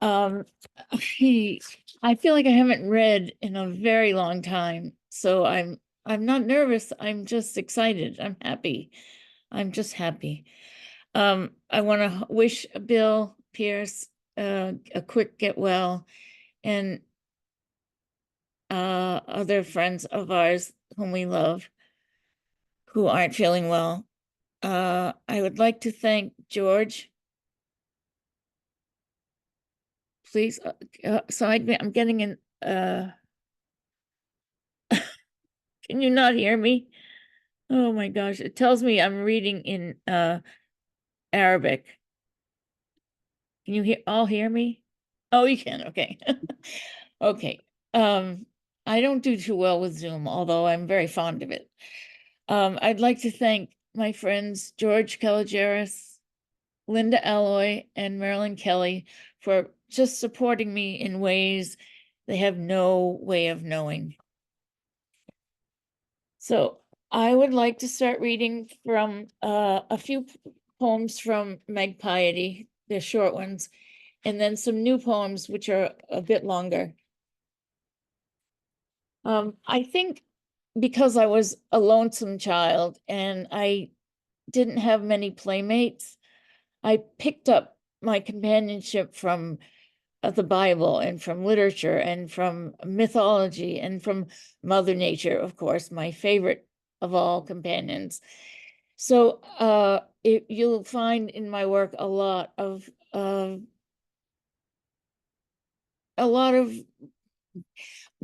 Um, I feel like I haven't read in a very long time, so I'm not nervous. I'm just excited. I'm happy. I'm just happy. I want to wish Bill Pierce a quick get well, and other friends of ours whom we love who aren't feeling well. I would like to thank George. Please, I'm getting in. Can you not hear me? Oh my gosh, it tells me I'm reading in Arabic. Can you all hear me? Oh, you can, okay. Okay. I don't do too well with Zoom, although I'm very fond of it. I'd like to thank my friends George Kalogeris, Linda Alloy, and Marilyn Kelly for just supporting me in ways they have no way of knowing. So I would like to start reading from a few poems from Magpiety. They're short ones, and then some new poems which are a bit longer. I think because I was a lonesome child and I didn't have many playmates, I picked up my companionship from the Bible and from literature and from mythology and from Mother Nature, of course, my favorite of all companions. So you'll find in my work a lot of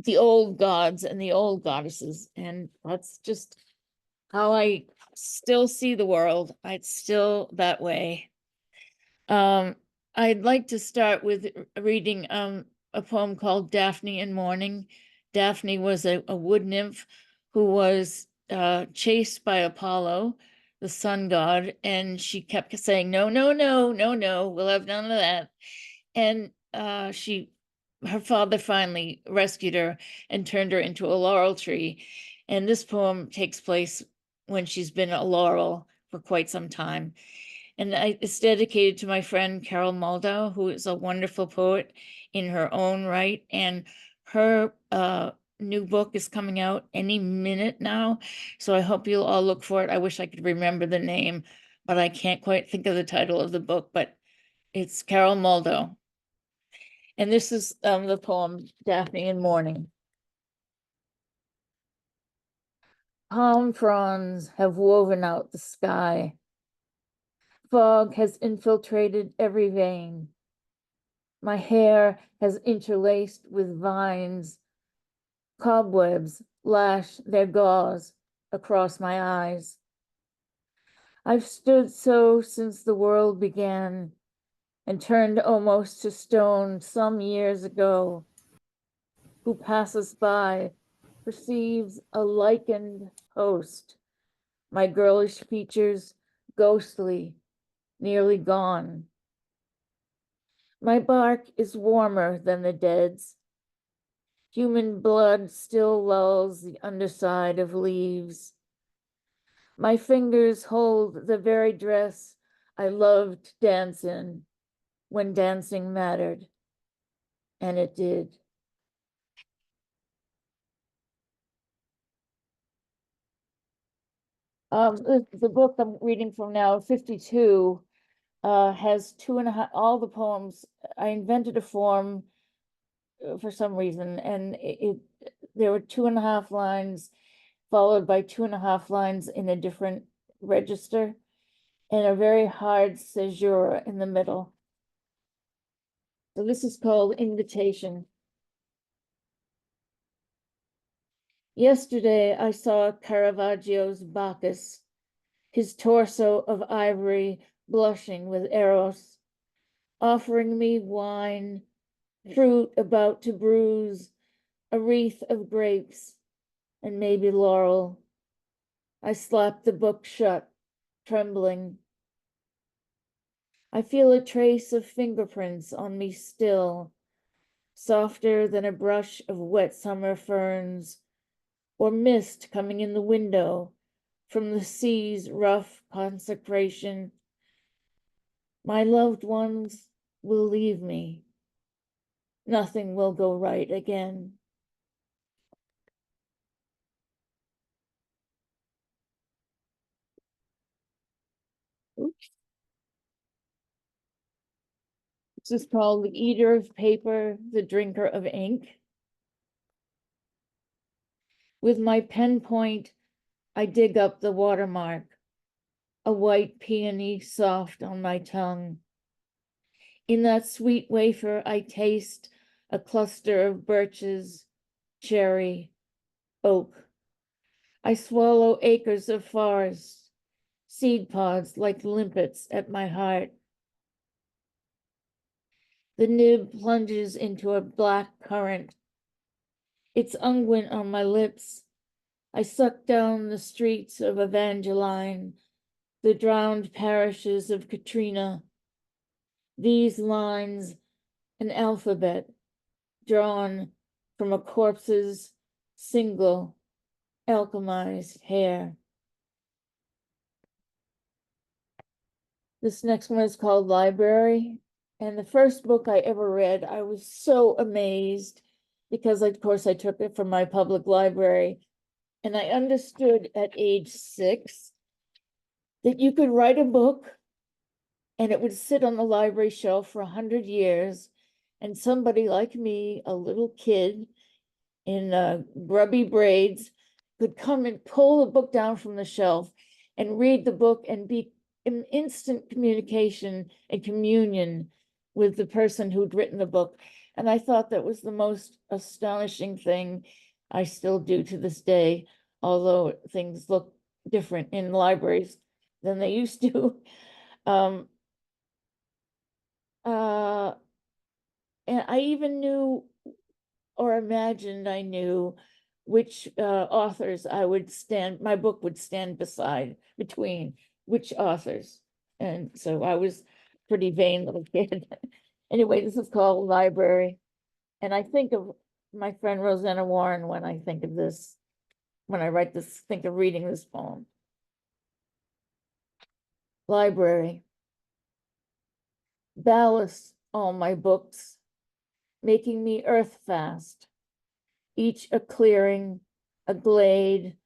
the old gods and the old goddesses, and that's just how I still see the world. It's still that way. I'd like to start with reading a poem called Daphne in Mourning. Daphne was a wood nymph who was chased by Apollo, the sun god, and she kept saying, no, no, no, no, no, we'll have none of that. And her father finally rescued her and turned her into a laurel tree. And this poem takes place when she's been a laurel for quite some time. And it's dedicated to my friend Carol Moldau, who is a wonderful poet in her own right. And her new book is coming out any minute now. So I hope you'll all look for it. I wish I could remember the name, but I can't quite think of the title of the book, but it's Carol Moldau. And this is the poem, Daphne in Mourning. Palm fronds have woven out the sky. Fog has infiltrated every vein. My hair has interlaced with vines. Cobwebs lash their gauze across my eyes. I've stood so since the world began and turned almost to stone some years ago. Who passes by perceives a lichened host, my girlish features ghostly, nearly gone. My bark is warmer than the dead's. Human blood still lulls the underside of leaves. My fingers hold the very dress I loved to dance in when dancing mattered, and it did. The book I'm reading from now, 52, has 2.5, all the poems. I invented a form for some reason, and there were 2.5 lines followed by 2.5 lines in a different register and a very hard caesura in the middle. So this is called Invitation. Yesterday I saw Caravaggio's Bacchus, his torso of ivory blushing with Eros, offering me wine, fruit about to bruise, a wreath of grapes, and maybe laurel. I slapped the book shut, trembling. I feel a trace of fingerprints on me still, softer than a brush of wet summer ferns, or mist coming in the window from the sea's rough consecration. My loved ones will leave me, nothing will go right again. Oops. This is called The Eater of Paper, the Drinker of Ink. With my pen point, I dig up the watermark, a white peony soft on my tongue. In that sweet wafer, I taste a cluster of birches, cherry, oak. I swallow acres of forest, seed pods like limpets at my heart. The nib plunges into a black current. It's unguent on my lips. I suck down the streets of Evangeline, the drowned parishes of Katrina. These lines, an alphabet drawn from a corpse's single alchemized hair. This next one is called Library. And the first book I ever read, I was so amazed because, of course, I took it from my public library. And I understood at age 6 that you could write a book and it would sit on the library shelf for 100 years. And somebody like me, a little kid in grubby braids, could come and pull the book down from the shelf and read the book and be in instant communication and communion with the person who'd written the book. And I thought that was the most astonishing thing. I still do to this day, although things look different in libraries than they used to. And I even knew or imagined I knew which authors my book would stand between which authors. And so I was pretty vain little kid. Anyway, this is called Library. And I think of my friend Rosanna Warren when I think of this, when I write this, think of reading this poem. Library. Ballast all my books, making me earth fast, each a clearing, a glade,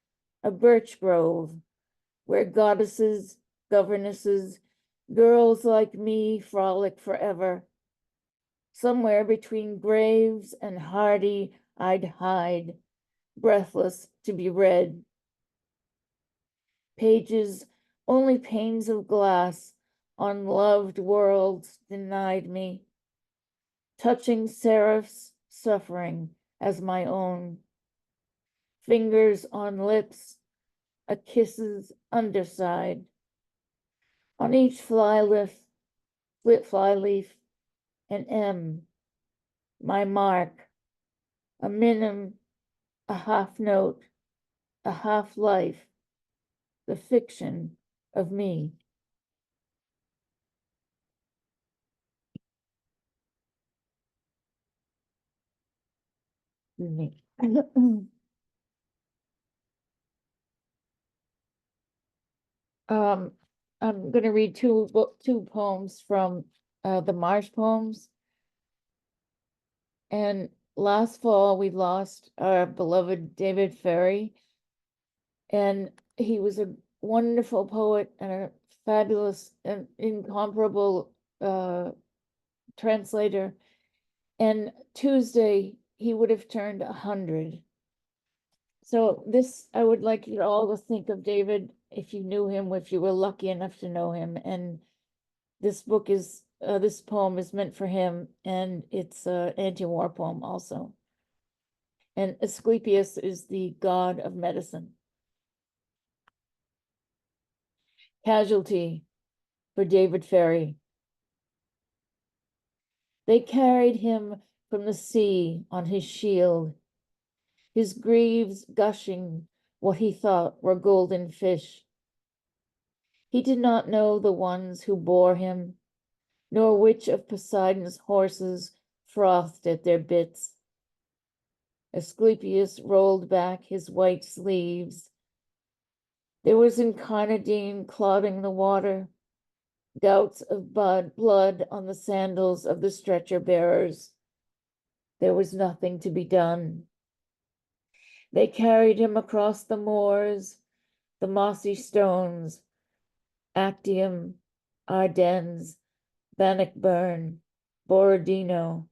a birch grove, where goddesses, governesses, girls like me frolic forever. Somewhere between graves and hardy, I'd hide, breathless to be read. Pages, only panes of glass, on loved worlds denied me, touching seraphs suffering as my own. Fingers on lips, a kiss's underside. On each flyleaf, an M, my mark, a minim, a half note, a half life, the fiction of me. Me. I'm going to read two poems from the Marsh poems. And last fall, we lost our beloved David Ferry. And he was a wonderful poet and a fabulous and incomparable translator. And Tuesday, he would have turned 100. So this, I would like you all to think of David if you knew him, if you were lucky enough to know him. And this poem is meant for him, and it's an anti-war poem also. And Asclepius is the god of medicine. Casualty for David Ferry. They carried him from the sea on his shield, his greaves gushing what he thought were golden fish. He did not know the ones who bore him, nor which of Poseidon's horses frothed at their bits. Asclepius rolled back his white sleeves. There was incarnadine clouding the water, gouts of blood on the sandals of the stretcher bearers. there was nothing to be done. They carried him across the moors, the mossy stones, Actium, Ardennes, Bannockburn, Borodino.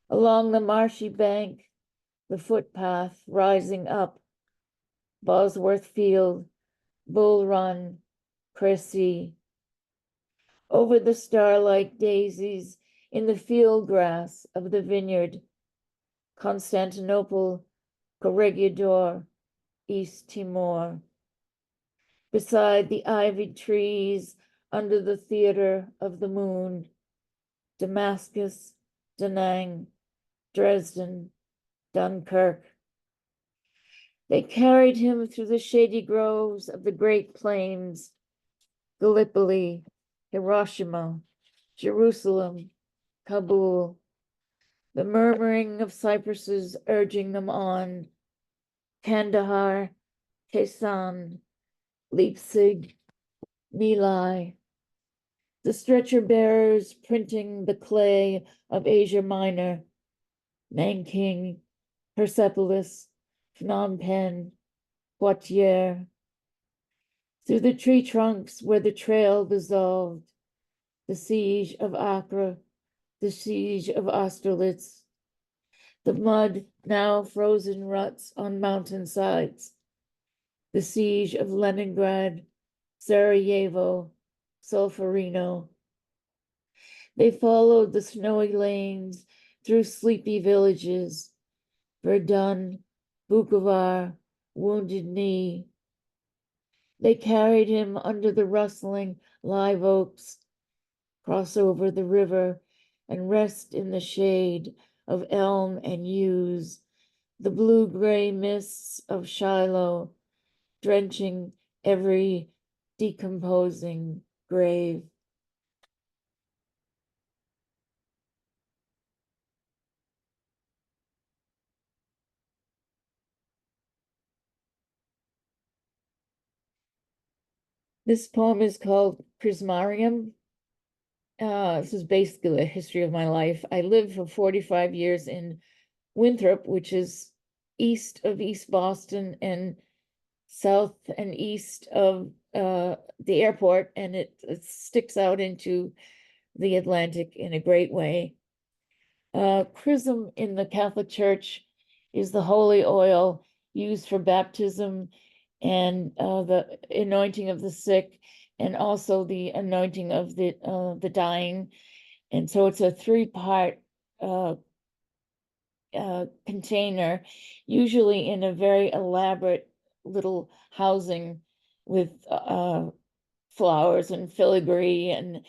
Along the marshy bank, the footpath rising up, Bosworth Field, Bull Run, Crécy. Over the starlight daisies in the field grass of the vineyard, Constantinople, Corregidor, East Timor. Beside the ivied trees under the theater of the moon, Damascus, Da Nang, Dresden, Dunkirk. They carried him through the shady groves of the Great Plains, Gallipoli, Hiroshima, Jerusalem, Kabul, the murmuring of cypresses urging them on, Kandahar, Kaisan, Leipzig, My, the stretcher bearers printing the clay of Asia Minor, Nanking, Persepolis, Phnom Penh, Poitiers, through the tree trunks where the trail dissolved, the siege of Acre, the siege of Austerlitz, the mud now frozen ruts on mountainsides, the siege of Leningrad, Sarajevo, Solferino. They followed the snowy lanes through sleepy villages, Verdun, Bukovar, Wounded Knee. They carried him under the rustling live oaks, cross over the river, and rest in the shade of elm and yews, the blue-gray mists of Shiloh, drenching every decomposing grave. This poem is called Prismarium. This is basically a history of my life. I lived for 45 years in Winthrop, which is east of East Boston and south and east of the airport, and it sticks out into the Atlantic in a great way. Chrism in the Catholic Church is the holy oil used for baptism and the anointing of the sick, and also the anointing of the dying. And so it's a three-part container, usually in a very elaborate little housing with flowers and filigree, and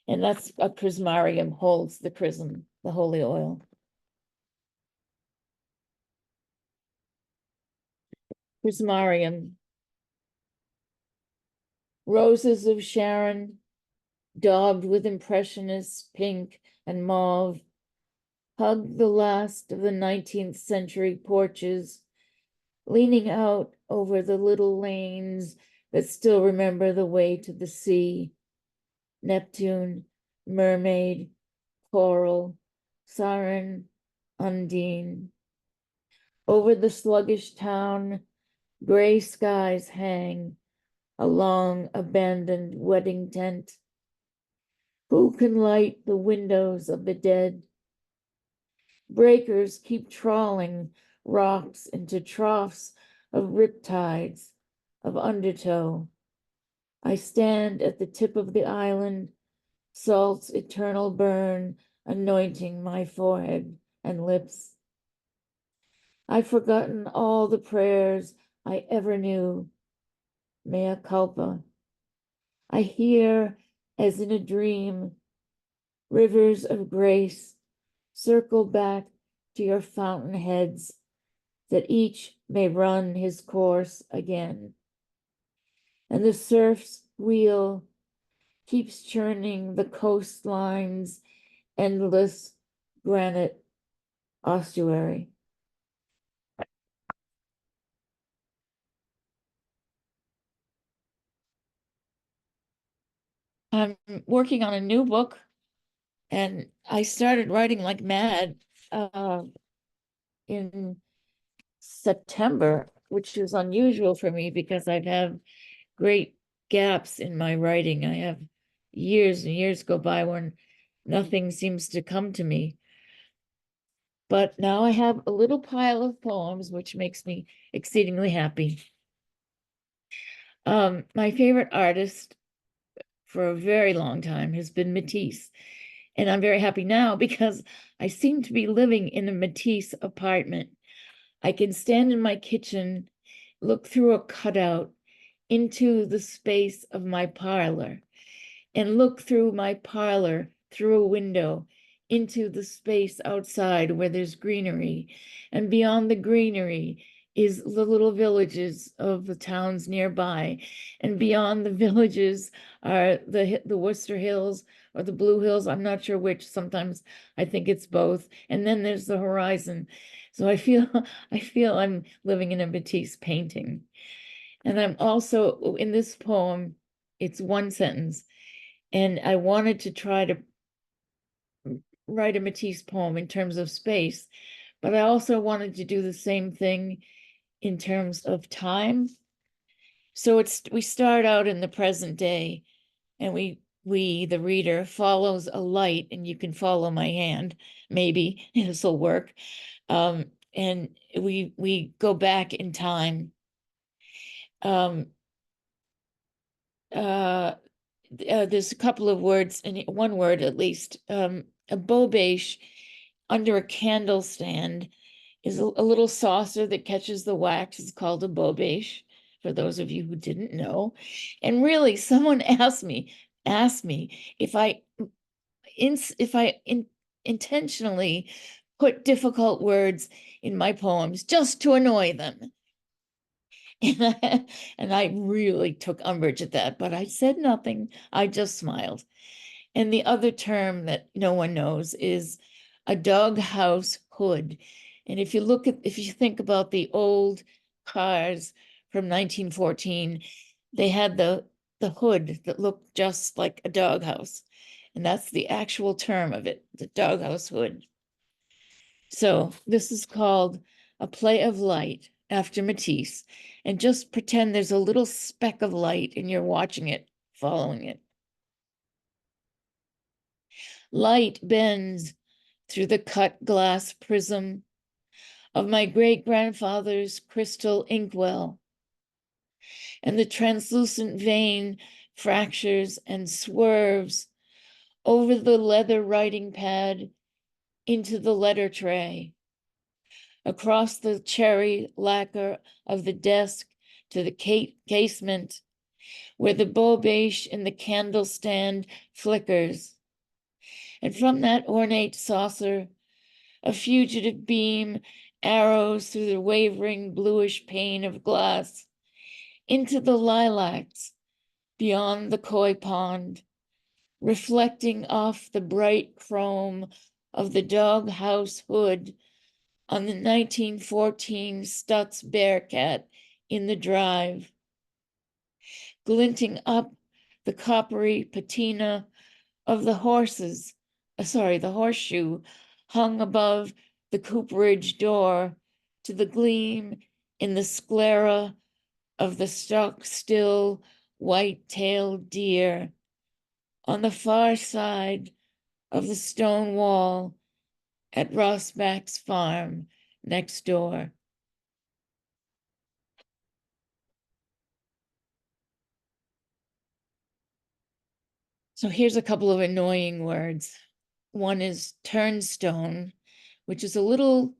that's a prismarium, holds the chrism, the holy oil. Prismarium. Roses of Sharon, daubed with impressionist pink and mauve, hug the last of the 19th century porches, leaning out over the little lanes that still remember the way to the sea. Neptune, mermaid, coral, siren, undine. Over the sluggish town, gray skies hang, a long abandoned wedding tent. Who can light the windows of the dead? Breakers keep trawling rocks into troughs of riptides, of undertow. I stand at the tip of the island, salt's eternal burn anointing my forehead and lips. I've forgotten all the prayers I ever knew. Mea culpa. I hear, as in a dream, rivers of grace circle back to your fountainheads, that each may run his course again. And the surf's wheel keeps churning the coastline's endless granite ossuary. I'm working on a new book, and I started writing like mad. in September, which is unusual for me because I've had great gaps in my writing. I have years and years go by when nothing seems to come to me. But now I have a little pile of poems, which makes me exceedingly happy. My favorite artist for a very long time has been Matisse. And I'm very happy now because I seem to be living in a Matisse apartment. I can stand in my kitchen, look through a cutout into the space of my parlor, and look through my parlor through a window into the space outside where there's greenery. And beyond the greenery is the little villages of the towns nearby. And beyond the villages are the Worcester Hills or the Blue Hills. I'm not sure which. Sometimes I think it's both. And then there's the horizon. So I feel I'm living in a Matisse painting. And I'm also, in this poem, it's one sentence. And I wanted to try to write a Matisse poem in terms of space, but I also wanted to do the same thing in terms of time. So we start out in the present day, and we the reader follows a light, and you can follow my hand, maybe this will work. And we go back in time. There's a couple of words, and one word at least. A bobèche under a candle stand is a little saucer that catches the wax. It's called a bobèche, for those of you who didn't know. And really, someone asked me if I intentionally put difficult words in my poems just to annoy them. And I really took umbrage at that, but I said nothing. I just smiled. And the other term that no one knows is a doghouse hood. And if you think about the old cars from 1914, they had the hood that looked just like a doghouse. And that's the actual term of it, the doghouse hood. So this is called A Play of Light after Matisse. And just pretend there's a little speck of light and you're watching it, following it. Light bends through the cut glass prism of my great-grandfather's crystal inkwell, and the translucent vein fractures and swerves over the leather writing pad into the letter tray, across the cherry lacquer of the desk to the casement, where the bobèche in the candle stand flickers. And from that ornate saucer, a fugitive beam arrows through the wavering bluish pane of glass into the lilacs beyond the koi pond, reflecting off the bright chrome of the doghouse hood on the 1914 Stotts Bearcat in the drive, glinting up the coppery patina of the the horseshoe hung above the cooperage door to the gleam in the sclera of the stock-still white-tailed deer on the far side of the stone wall at Rossback's farm next door. So here's a couple of annoying words. One is turnstone, which is a little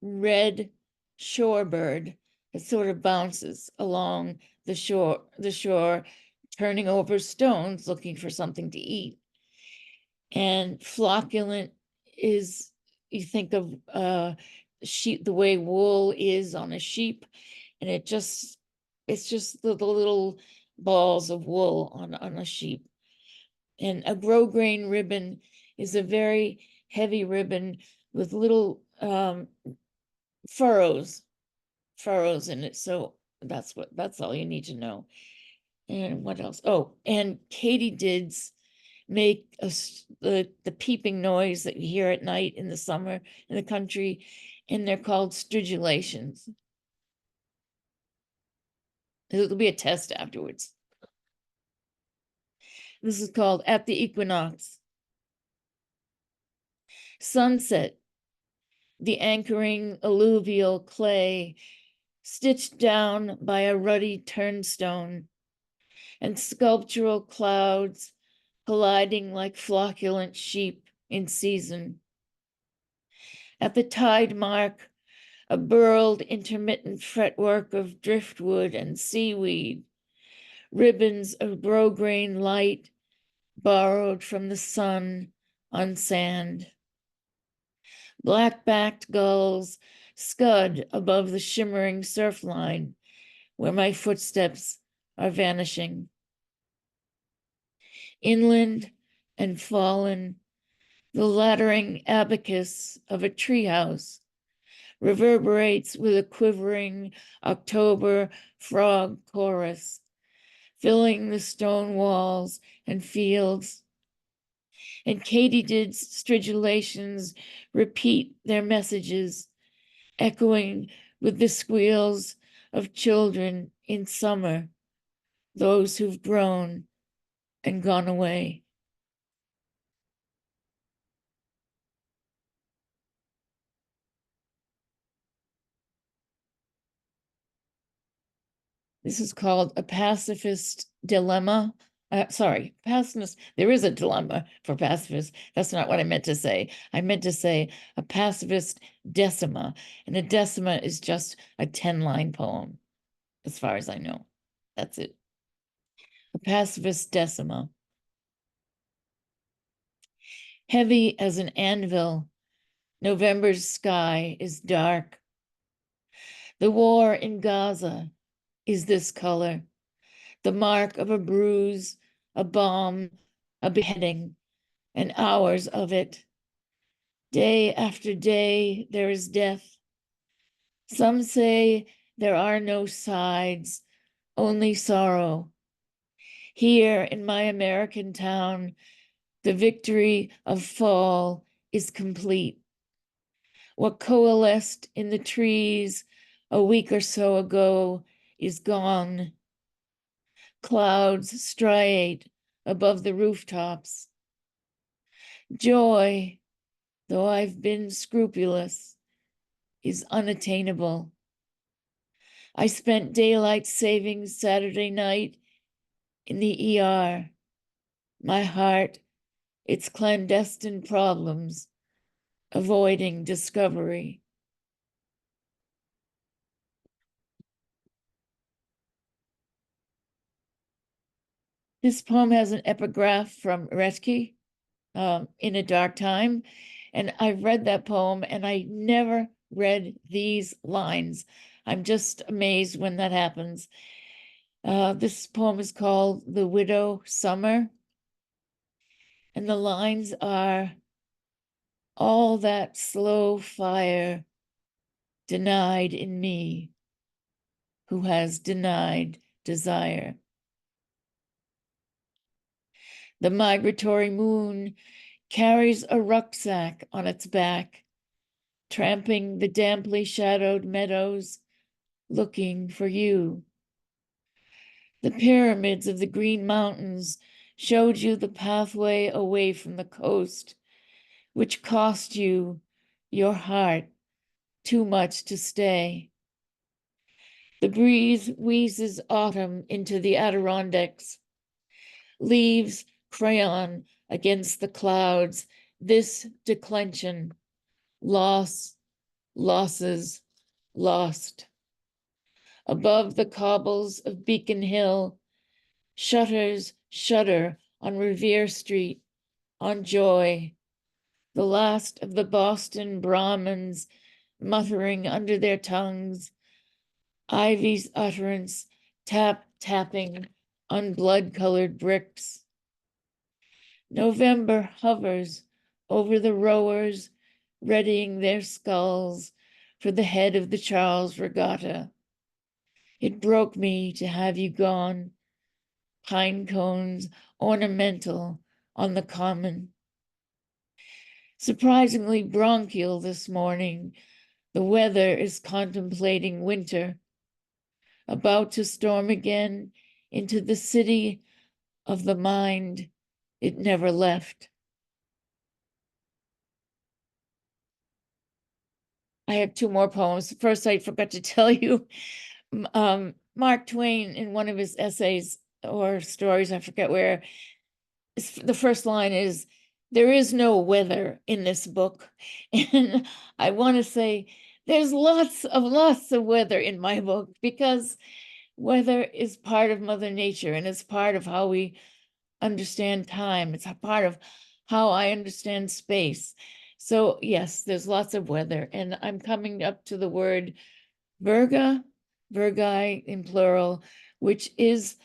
red shorebird that sort of bounces along the shore, turning over stones, looking for something to eat. And flocculent is, you think of sheep, the way wool is on a sheep, and it's just the little balls of wool on a sheep. And a grosgrain ribbon is a very heavy ribbon with little furrows in it. So that's all you need to know. And what else? Oh, and katydids make the peeping noise that you hear at night in the summer in the country, and they're called stridulations. It'll be a test afterwards. This is called At the Equinox. Sunset, the anchoring alluvial clay, stitched down by a ruddy turnstone, and sculptural clouds colliding like flocculent sheep in season. At the tide mark, a burled intermittent fretwork of driftwood and seaweed, ribbons of grosgrain light borrowed from the sun on sand. Black-backed gulls scud above the shimmering surf line where my footsteps are vanishing. Inland and fallen, the laddering abacus of a treehouse reverberates with a quivering October frog chorus, filling the stone walls and fields. And katydid's stridulations repeat their messages, echoing with the squeals of children in summer, those who've grown and gone away. This is called A Pacifist Dilemma. Pacifist. There is a dilemma for pacifists. That's not what I meant to say. I meant to say a pacifist decima. And a decima is just a 10-line poem, as far as I know. That's it. A pacifist decima. Heavy as an anvil, November's sky is dark. The war in Gaza is this color, the mark of a bruise, a bomb, a beheading, and hours of it. Day after day, there is death. Some say there are no sides, only sorrow. Here in my American town, the victory of fall is complete. What coalesced in the trees a week or so ago is gone. Clouds striate above the rooftops. Joy, though I've been scrupulous, is unattainable. I spent daylight savings Saturday night in the ER. My heart, its clandestine problems, avoiding discovery. This poem has an epigraph from Brodsky, In a Dark Time. And I've read that poem and I never read these lines. I'm just amazed when that happens. This poem is called The Widow Summer. And the lines are, all that slow fire denied in me, who has denied desire. The migratory moon carries a rucksack on its back, tramping the damply shadowed meadows, looking for you. The pyramids of the Green Mountains showed you the pathway away from the coast, which cost you, your heart, too much to stay. The breeze wheezes autumn into the Adirondacks, leaves crayon against the clouds, this declension, loss, losses, lost. Above the cobbles of Beacon Hill, shutters shudder on Revere Street, on Joy, the last of the Boston Brahmins muttering under their tongues, Ivy's utterance tapping on blood-colored bricks. November hovers over the rowers, readying their sculls for the head of the Charles Regatta. It broke me to have you gone, pine cones ornamental on the common. Surprisingly bronchial this morning, the weather is contemplating winter, about to storm again into the city of the mind it never left. I have two more poems. First, I forgot to tell you, Mark Twain, in one of his essays or stories, I forget where, the first line is, "There is no weather in this book." And I want to say, there's lots of weather in my book, because weather is part of Mother Nature, and it's part of how we understand time. It's a part of how I understand space. So yes, there's lots of weather, and I'm coming up to the word virga, virgi in plural, which is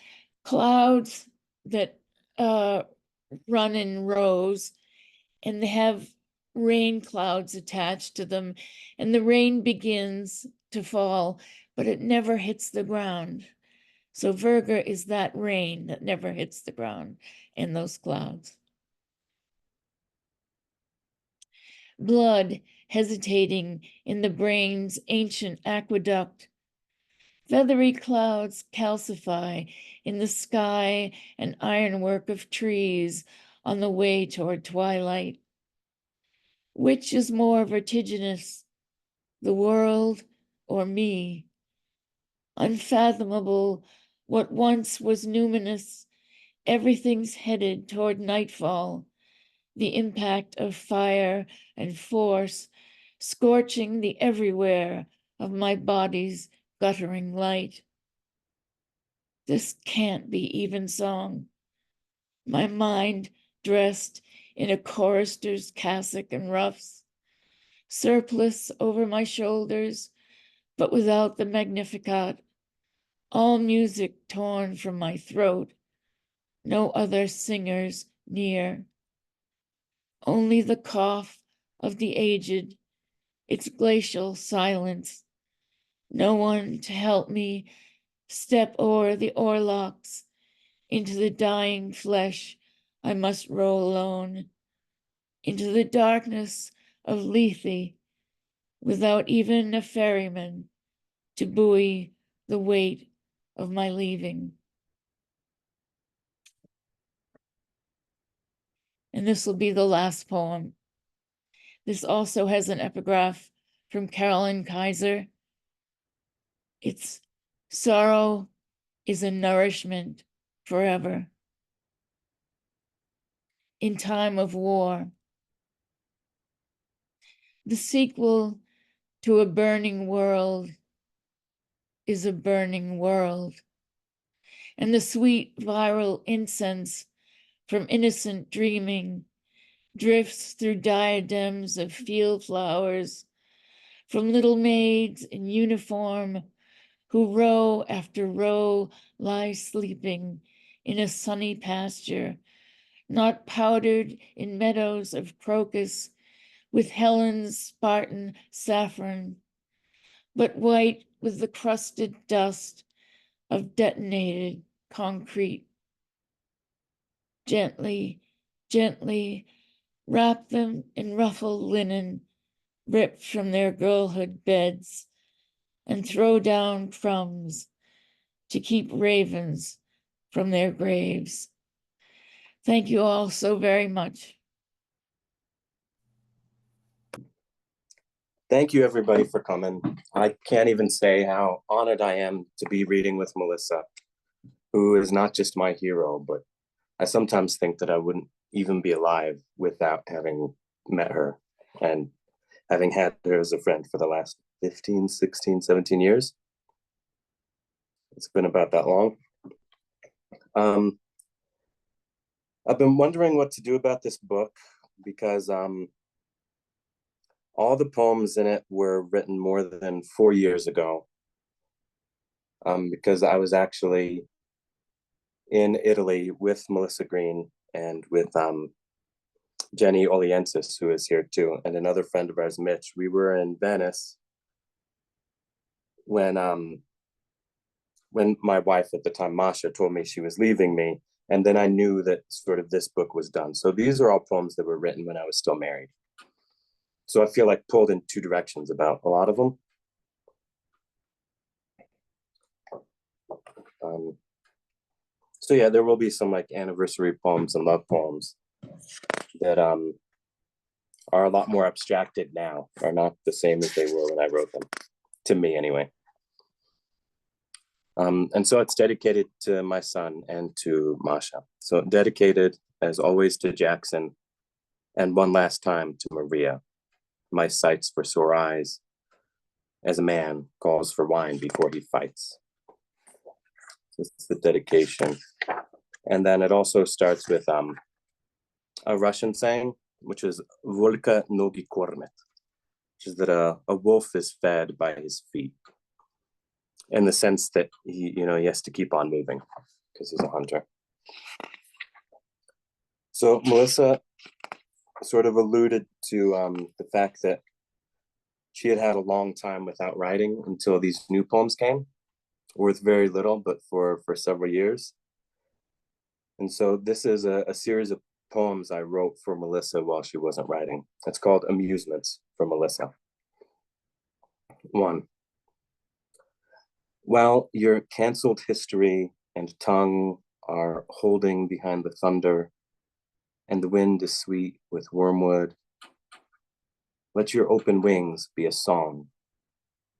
clouds that run in rows, and they have rain clouds attached to them, and the rain begins to fall, but it never hits the ground. So virga is that rain that never hits the ground in those clouds. Blood hesitating in the brain's ancient aqueduct. Feathery clouds calcify in the sky, an ironwork of trees on the way toward twilight. Which is more vertiginous, the world or me? Unfathomable, what once was numinous, everything's headed toward nightfall, the impact of fire and force scorching the everywhere of my body's guttering light. This can't be evensong. My mind dressed in a chorister's cassock and ruffs, surplice over my shoulders, but without the Magnificat, all music torn from my throat, no other singers near. Only the cough of the aged, its glacial silence. No one to help me step o'er the oarlocks into the dying flesh I must row alone, into the darkness of Lethe, without even a ferryman to buoy the weight of my leaving. And this will be the last poem. This also has an epigraph from Carolyn Kaiser. It's sorrow is a nourishment forever. In time of war, the sequel to a burning world is a burning world. And the sweet viral incense from innocent dreaming drifts through diadems of field flowers from little maids in uniform who row after row lie sleeping in a sunny pasture, not powdered in meadows of crocus with Helen's Spartan saffron, but white with the crusted dust of detonated concrete. Gently, gently wrap them in ruffled linen ripped from their girlhood beds, and throw down crumbs to keep ravens from their graves. Thank you all so very much. Thank you, everybody, for coming. I can't even say how honored I am to be reading with Melissa, who is not just my hero, but I sometimes think that I wouldn't even be alive without having met her and having had her as a friend for the last 15, 16, 17 years. It's been about that long. I've been wondering what to do about this book because all the poems in it were written more than 4 years ago, because I was actually in Italy with Melissa Green and with Jenny Oliensis, who is here too, and another friend of ours, Mitch. We were in Venice when my wife at the time, Masha, told me she was leaving me, And then I knew that sort of this book was done. So these are all poems that were written when I was still married. So I feel like pulled in two directions about a lot of them. So yeah, there will be some like anniversary poems and love poems that are a lot more abstracted now, are not the same as they were when I wrote them, to me anyway. And so it's dedicated to my son and to Masha. So dedicated, as always, to Jackson, and one last time to Maria. My sights for sore eyes, as a man calls for wine before he fights. This is the dedication. And then it also starts with a Russian saying, which is "Volka nogi kormet," which is that a wolf is fed by his feet, in the sense that he has to keep on moving because he's a hunter. So Melissa sort of alluded to the fact that she had had a long time without writing until these new poems came, worth very little, but for several years. And so this is a series of poems I wrote for Melissa while she wasn't writing. It's called Amusements for Melissa. 1. While your canceled history and tongue are holding behind the thunder, and the wind is sweet with wormwood, let your open wings be a song,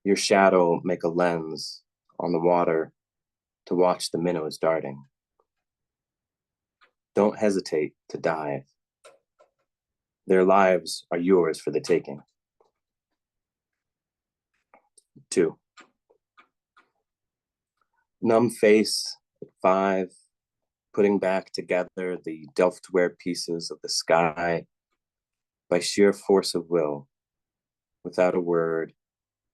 your shadow make a lens on the water to watch the minnows darting. Don't hesitate to dive. Their lives are yours for the taking. 2. Numb face at 5, putting back together the Delftware pieces of the sky by sheer force of will, without a word,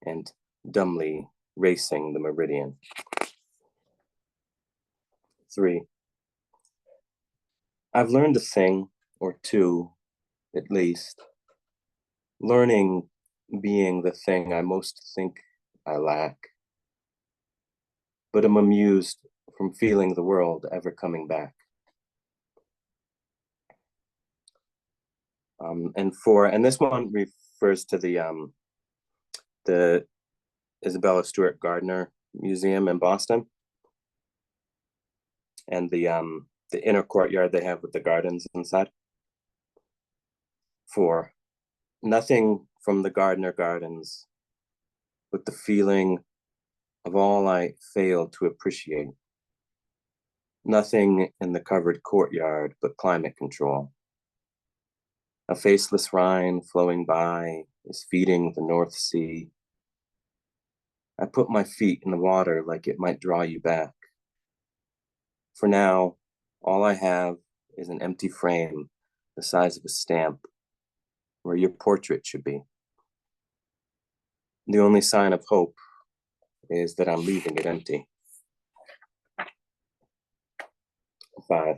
and dumbly racing the meridian. 3. I've learned a thing or two, at least, learning being the thing I most think I lack, but am amused from feeling the world ever coming back. And 4, and this one refers to the Isabella Stewart Gardner Museum in Boston, and the inner courtyard they have with the gardens inside. 4, nothing from the Gardner Gardens but the feeling of all I failed to appreciate. Nothing in the covered courtyard but climate control. A faceless Rhine flowing by is feeding the North Sea. I put my feet in the water like it might draw you back. For now, all I have is an empty frame the size of a stamp where your portrait should be. The only sign of hope is that I'm leaving it empty. 5.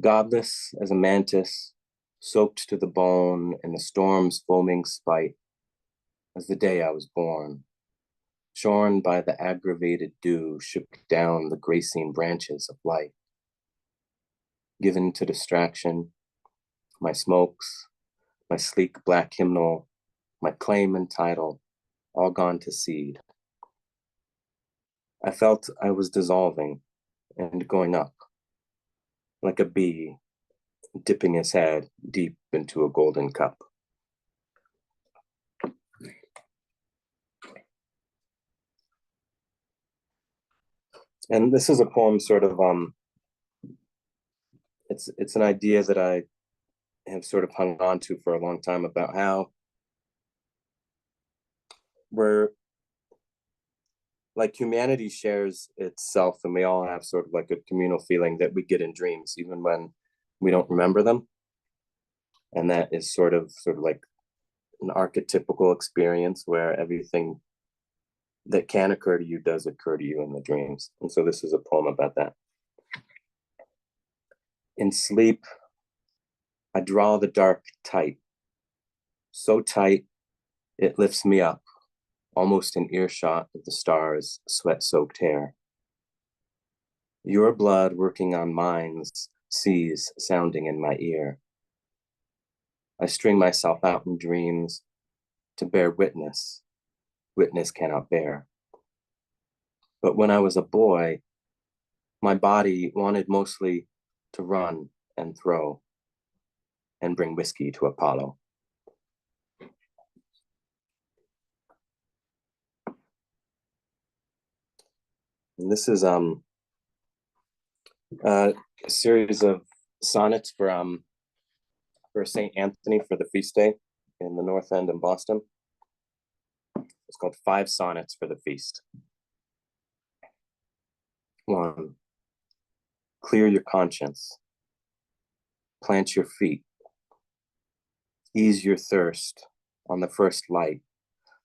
Godless as a mantis, soaked to the bone in the storm's foaming spite, as the day I was born, shorn by the aggravated dew, shook down the gracing branches of light. Given to distraction, my smokes, my sleek black hymnal, my claim and title, all gone to seed. I felt I was dissolving and going up, like a bee dipping his head deep into a golden cup. And this is a poem sort of, it's an idea that I have sort of hung on to for a long time about how we're, like, humanity shares itself, and we all have sort of like a communal feeling that we get in dreams, even when we don't remember them. And that is sort of like an archetypical experience where everything that can occur to you does occur to you in the dreams. And so this is a poem about that. In sleep, I draw the dark tight, so tight it lifts me up, almost in earshot of the stars' sweat-soaked hair. Your blood working on mine's seas sounding in my ear. I string myself out in dreams to bear witness. Witness cannot bear. But when I was a boy, my body wanted mostly to run and throw and bring whiskey to Apollo. And this is a series of sonnets for St. Anthony for the feast day in the North End in Boston. It's called 5 Sonnets for the Feast. 1. Clear your conscience. Plant your feet. Ease your thirst on the first light,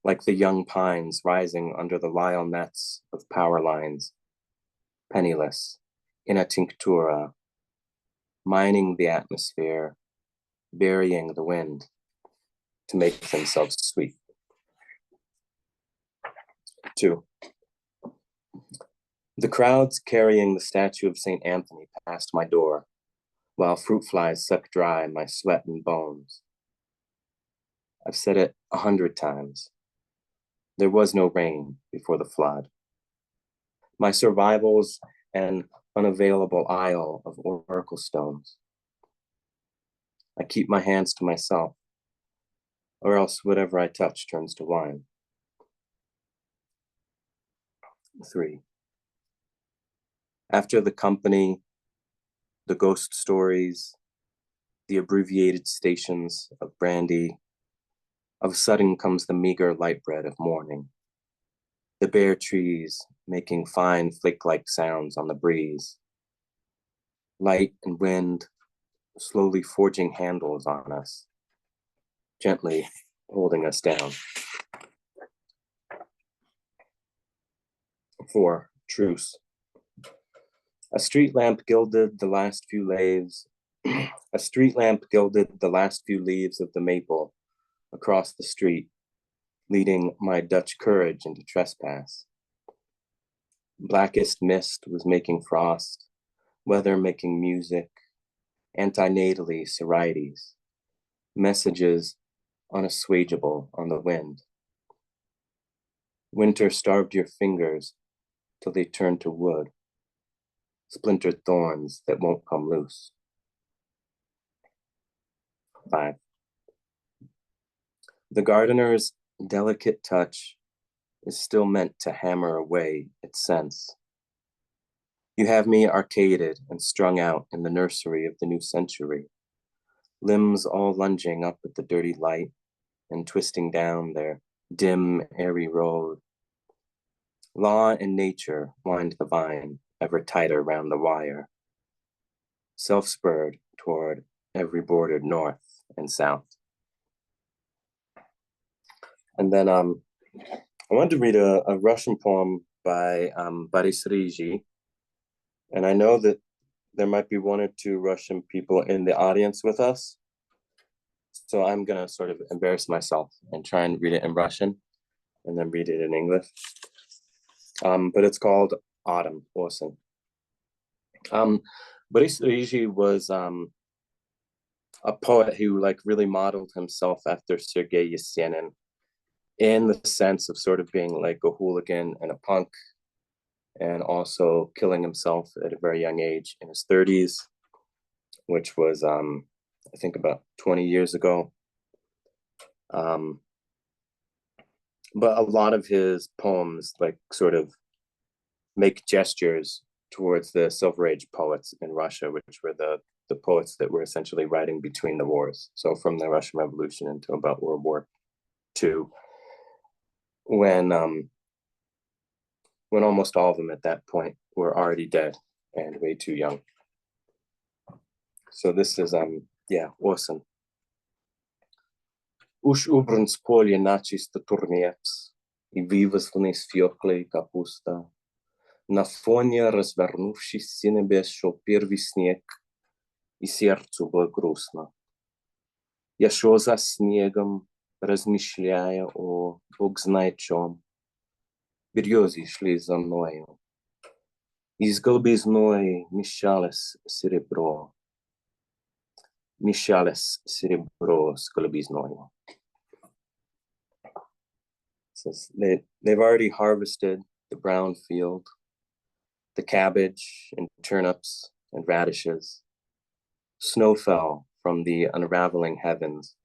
like the young pines rising under the lisle nets of power lines, penniless, in a tinctura, mining the atmosphere, burying the wind to make themselves sweet. 2. The crowds carrying the statue of St. Anthony passed my door, while fruit flies suck dry my sweat and bones. I've said it 100 times. There was no rain before the flood. My survival's an unavailable isle of oracle stones. I keep my hands to myself, or else whatever I touch turns to wine. 3. After the company, the ghost stories, the abbreviated stations of brandy, of a sudden comes the meager light bread of morning, the bare trees making fine flake-like sounds on the breeze, light and wind slowly forging handles on us, gently holding us down. 4. Truce. A street lamp gilded the last few leaves. A street lamp gilded the last few leaves of the maple across the street, leading my Dutch courage into trespass. Blackest mist was making frost, weather making music, antinatally sorites, messages unassuageable on the wind. Winter starved your fingers till they turned to wood, splintered thorns that won't come loose. 5. The gardener's delicate touch is still meant to hammer away its sense. You have me arcaded and strung out in the nursery of the new century, limbs all lunging up at the dirty light and twisting down their dim, airy road. Law and nature wind the vine ever tighter round the wire, self-spurred toward every bordered north and south. And then I wanted to read a Russian poem by Boris Ryzhy. And I know that there might be 1 or 2 Russian people in the audience with us. So I'm going to sort of embarrass myself and try and read it in Russian and then read it in English. But it's called Autumn, Osen. Boris Ryzhy was a poet who like really modeled himself after Sergei Esenin in the sense of sort of being like a hooligan and a punk, and also killing himself at a very young age in his 30s, which was, I think about 20 years ago. But a lot of his poems like sort of make gestures towards the Silver Age poets in Russia, which were the poets that were essentially writing between the wars. So from the Russian Revolution into about World War II, when almost all of them at that point were already dead and way too young. So this is, Osen. Уж убран с поля начисто турнец, и вывозлны свекла и капуста. На фоне развернувшийся небес шел первый снег, и сердцу было грустно. Я шел за снегом, размышляя о Бог знает чем. Березы шли за мною. Izgulbis noi Michales cerebro sculbis noi. Says they've already harvested the brown field, the cabbage and turnips and radishes. Snow fell from the unraveling heavens,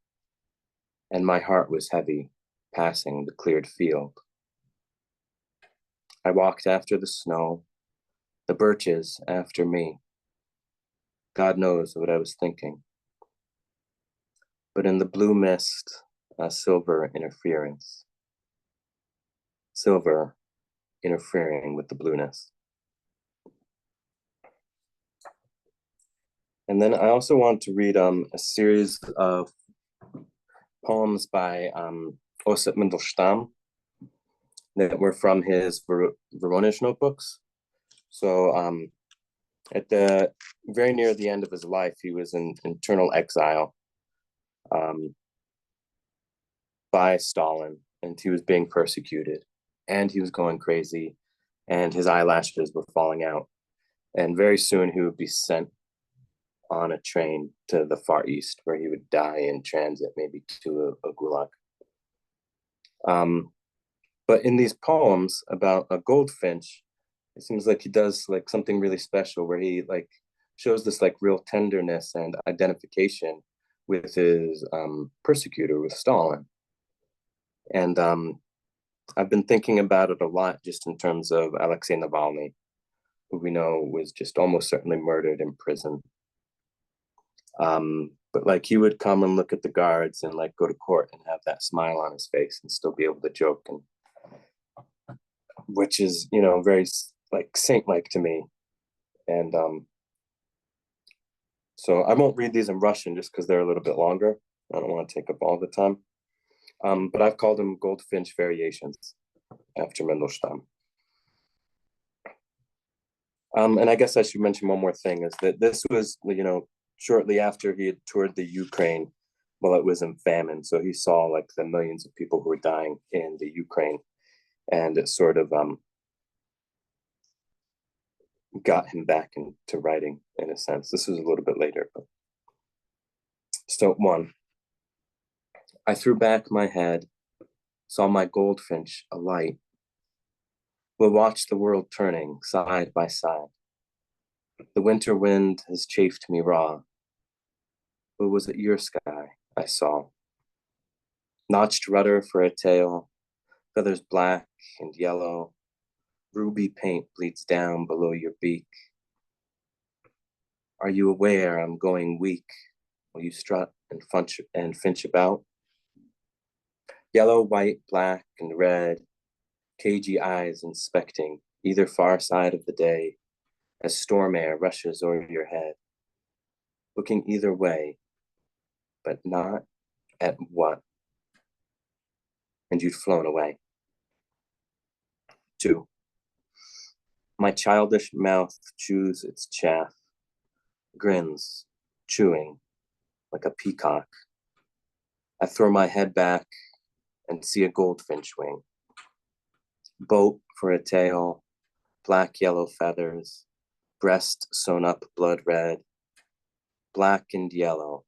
and my heart was heavy, passing the cleared field. I walked after the snow, the birches after me. God knows what I was thinking. But in the blue mist, a silver interfering with the blueness. And then I also want to read a series of poems by Osip Mandelstam that were from his Voronezh notebooks. So at the very near the end of his life, he was in internal exile by Stalin, and he was being persecuted, and he was going crazy, and his eyelashes were falling out. And very soon he would be sent on a train to the Far East, where he would die in transit, maybe to a gulag. But in these poems about a goldfinch, it seems like he does like something really special, where he like shows this like real tenderness and identification with his persecutor, with Stalin. And I've been thinking about it a lot, just in terms of Alexei Navalny, who we know was just almost certainly murdered in prison. But like he would come and look at the guards and like go to court and have that smile on his face and still be able to joke, and which is, you know, very like saint-like to me. And so I won't read these in Russian just because they're a little bit longer. I don't want to take up all the time. But I've called them Goldfinch Variations after Mandelstam. And I guess I should mention one more thing, is that this was, you know, shortly after he had toured the Ukraine while it was in famine. So he saw like the millions of people who were dying in the Ukraine, and it sort of got him back into writing in a sense. This was a little bit later. But... So 1, I threw back my head, saw my goldfinch alight. We'll watch the world turning side by side. The winter wind has chafed me raw. But was it your sky I saw? Notched rudder for a tail, feathers black and yellow, ruby paint bleeds down below your beak. Are you aware I'm going weak? Will you strut and finch about? Yellow, white, black, and red, cagey eyes inspecting either far side of the day as storm air rushes over your head, looking either way, but not at what? And you'd flown away. 2, my childish mouth chews its chaff, grins, chewing like a peacock. I throw my head back and see a goldfinch wing. Boat for a tail, black yellow feathers, breast sewn up blood red, black and yellow.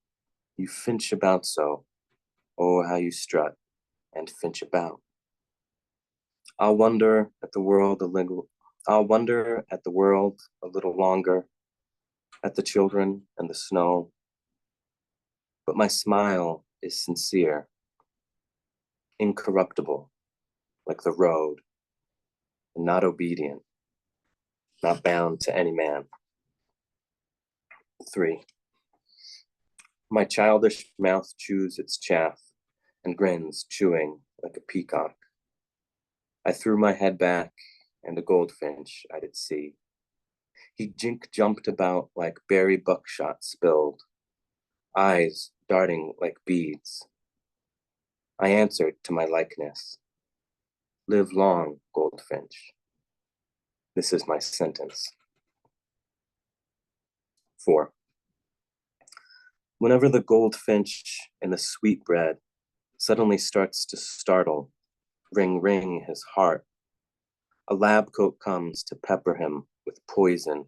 You finch about so, oh how you strut and finch about. I'll wonder at the world a little longer, at the children and the snow. But my smile is sincere, incorruptible, like the road, and not obedient, not bound to any man. 3, my childish mouth chews its chaff and grins, chewing like a peacock. I threw my head back, and a goldfinch I did see. He jumped about like berry buckshot spilled, eyes darting like beads. I answered to my likeness. Live long, goldfinch. This is my sentence. 4, whenever the goldfinch in the sweetbread suddenly starts to ring his heart, a lab coat comes to pepper him with poison,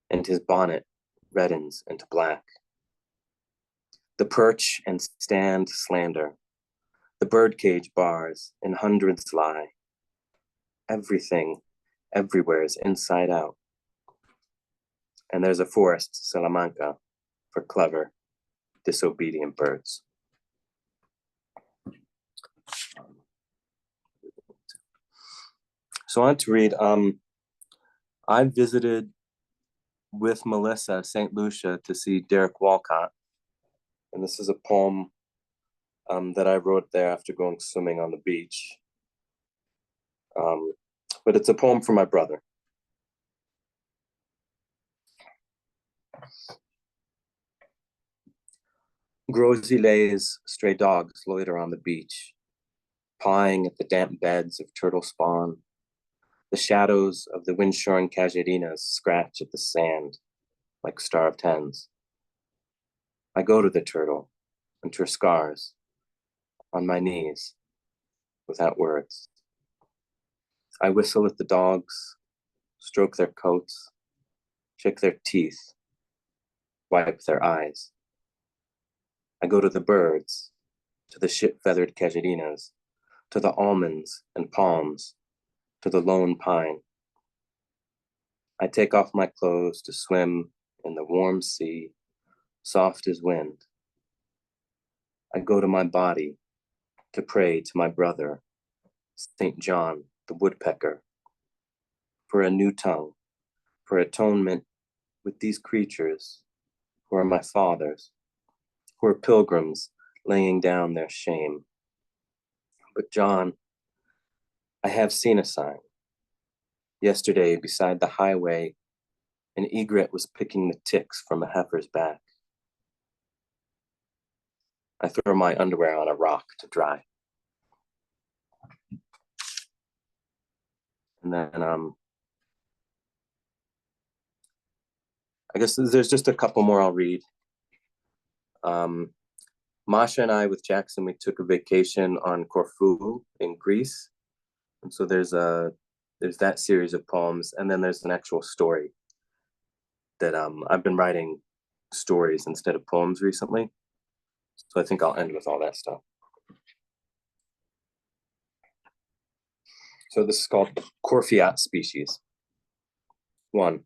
and his bonnet reddens into black. The perch and stand slander, the birdcage bars in hundreds lie. Everything, everywhere is inside out. And there's a forest, Salamanca, for clever, disobedient birds. So I want to read, I visited with Melissa St. Lucia to see Derek Walcott. And this is a poem that I wrote there after going swimming on the beach. But it's a poem for my brother. Groseilles, stray dogs loiter on the beach, pawing at the damp beds of turtle spawn. The shadows of the windshorn casuarinas scratch at the sand like starved hens. I go to the turtle, and her scars, on my knees, without words. I whistle at the dogs, stroke their coats, shake their teeth, wipe their eyes. I go to the birds, to the ship-feathered casuarinas, to the almonds and palms, to the lone pine. I take off my clothes to swim in the warm sea, soft as wind. I go to my body to pray to my brother, St. John the woodpecker, for a new tongue, for atonement with these creatures who are my fathers, who are pilgrims laying down their shame. But John, I have seen a sign. Yesterday, beside the highway, an egret was picking the ticks from a heifer's back. I throw my underwear on a rock to dry. And then I guess there's just a couple more I'll read. Masha and I with Jackson, we took a vacation on Corfu in Greece. And so there's that series of poems, and then there's an actual story that I've been writing stories instead of poems recently. So I think I'll end with all that stuff. So this is called Corfiat species. 1.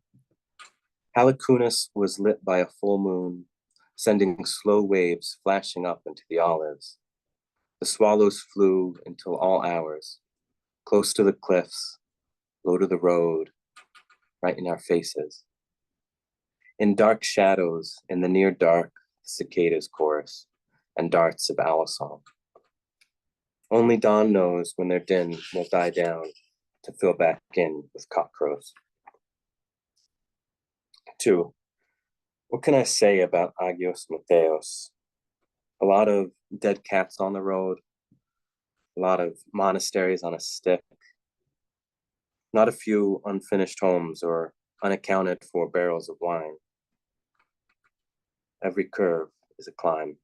Halicunas was lit by a full moon, sending slow waves flashing up into the olives. The swallows flew until all hours, close to the cliffs, low to the road, right in our faces. In dark shadows, in the near dark, cicadas chorus and darts of owl song. Only dawn knows when their din will die down to fill back in with cockcrows. 2. What can I say about Agios Mateos? A lot of dead cats on the road, a lot of monasteries on a stick, not a few unfinished homes or unaccounted for barrels of wine. Every curve is a climb.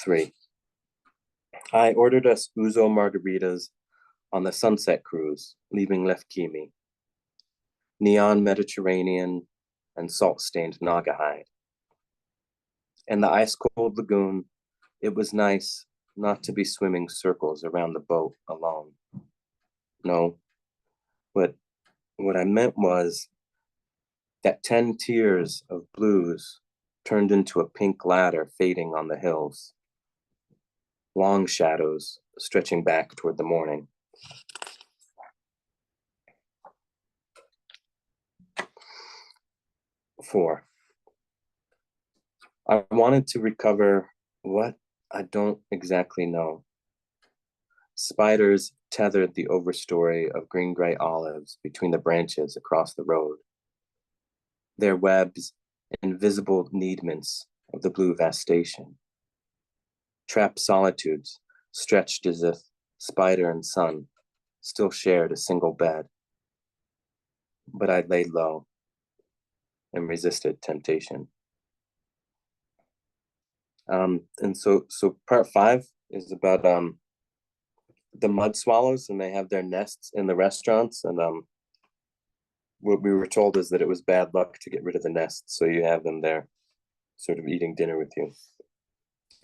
3. I ordered us ouzo margaritas on the sunset cruise, leaving Lefkimi. Neon Mediterranean and salt-stained Naugahyde. In the ice-cold lagoon, it was nice not to be swimming circles around the boat alone. No, what I meant was that 10 tiers of blues turned into a pink ladder fading on the hills. Long shadows stretching back toward the morning. 4. I wanted to recover what I don't exactly know. Spiders tethered the overstory of green-gray olives between the branches across the road. Their webs, invisible needments of the blue vastation. Trapped solitudes stretched as if spider and sun still shared a single bed. But I laid low and resisted temptation. And so part 5 is about the mud swallows, and they have their nests in the restaurants. And what we were told is that it was bad luck to get rid of the nests, so you have them there, sort of eating dinner with you,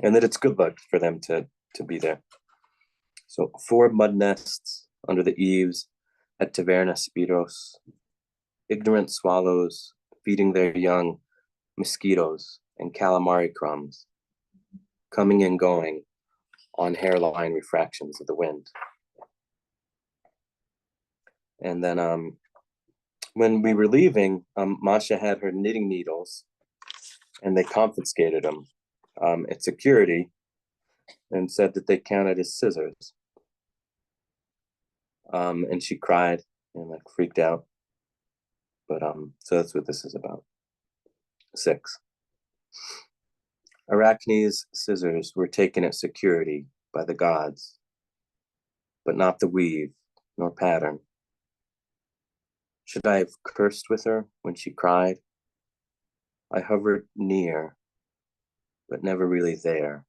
and that it's good luck for them to be there. So 4 mud nests under the eaves at Taverna Spiros, ignorant swallows feeding their young mosquitoes and calamari crumbs, coming and going on hairline refractions of the wind. And then when we were leaving, Masha had her knitting needles, and they confiscated them at security and said that they counted as scissors. And she cried and like freaked out. But so that's what this is about. 6. Arachne's scissors were taken at security by the gods, but not the weave nor pattern. Should I have cursed with her when she cried? I hovered near, but never really there.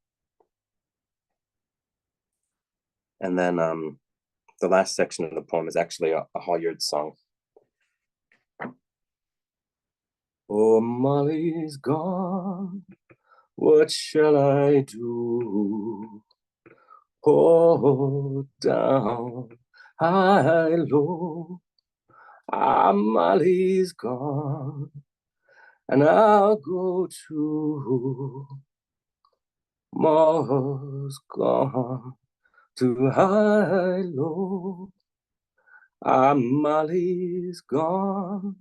And then the last section of the poem is actually a Halyard song. Oh, Molly's gone, what shall I do? Oh, down, high, low, Molly's gone, and I'll go too. Mo's gone to high, low, Molly's gone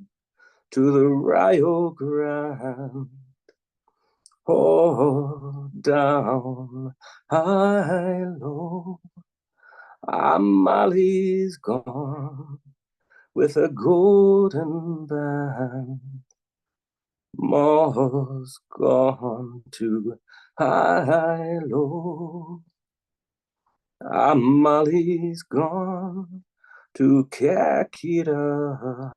to the Rio Grande. Oh, down, high, low, Molly's gone with a golden band. Mo's gone to high, low, Molly's gone to Kakita.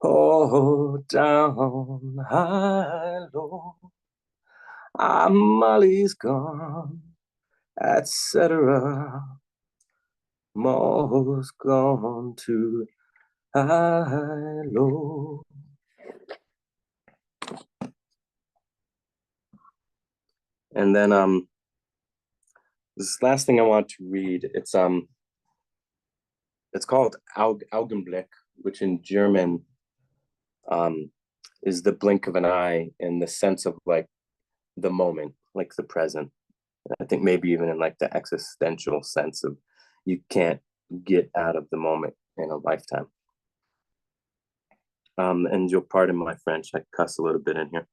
Oh, down, high, low, Molly's gone, etc. Mo's gone to high, low. And then this last thing I want to read, it's called Augenblick, which in German is the blink of an eye, in the sense of like the moment, like the present. I think maybe even in like the existential sense of you can't get out of the moment in a lifetime. And you'll pardon my French, I cuss a little bit in here.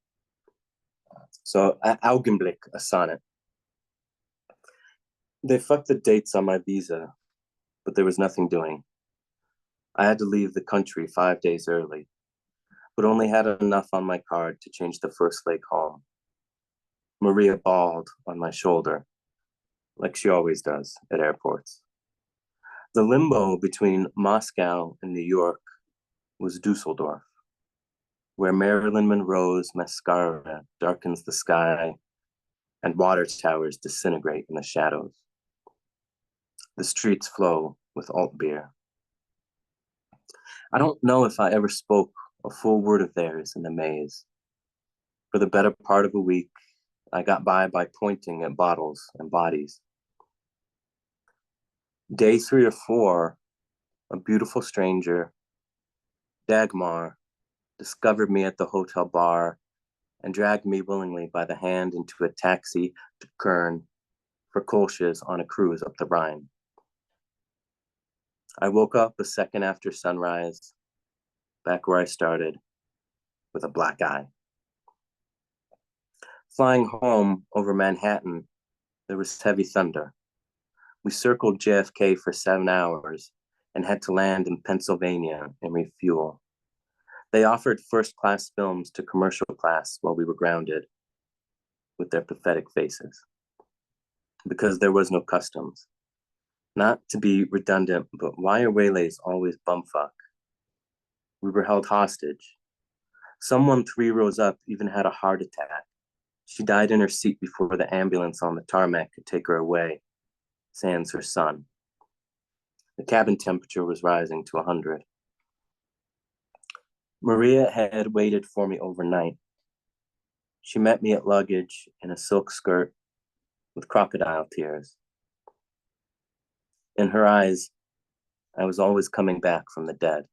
So Augenblick, a sonnet. They fucked the dates on my visa, but there was nothing doing. I had to leave the country 5 days early, but only had enough on my card to change the first leg home. Maria bawled on my shoulder, like she always does at airports. The limbo between Moscow and New York was Dusseldorf, where Marilyn Monroe's mascara darkens the sky and water towers disintegrate in the shadows. The streets flow with alt beer. I don't know if I ever spoke a full word of theirs in the maze. For the better part of a week, I got by pointing at bottles and bodies. Day 3 or 4, a beautiful stranger, Dagmar, discovered me at the hotel bar and dragged me willingly by the hand into a taxi to Kern for Kolsch's on a cruise up the Rhine. I woke up a second after sunrise, back where I started, with a black eye. Flying home over Manhattan, there was heavy thunder. We circled JFK for 7 hours and had to land in Pennsylvania and refuel. They offered first-class films to commercial class while we were grounded, with their pathetic faces, because there was no customs. Not to be redundant, but why are waylays always bumfuck? We were held hostage. Someone 3 rows up even had a heart attack. She died in her seat before the ambulance on the tarmac could take her away. sans her son. The cabin temperature was rising to 100. Maria had waited for me overnight. She met me at luggage in a silk skirt with crocodile tears. In her eyes, I was always coming back from the dead.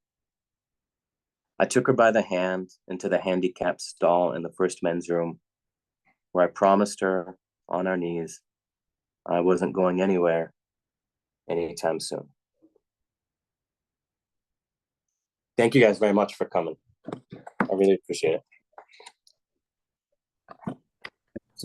I took her by the hand into the handicapped stall in the first men's room, where I promised her on our knees I wasn't going anywhere anytime soon. Thank you guys very much for coming. I really appreciate it.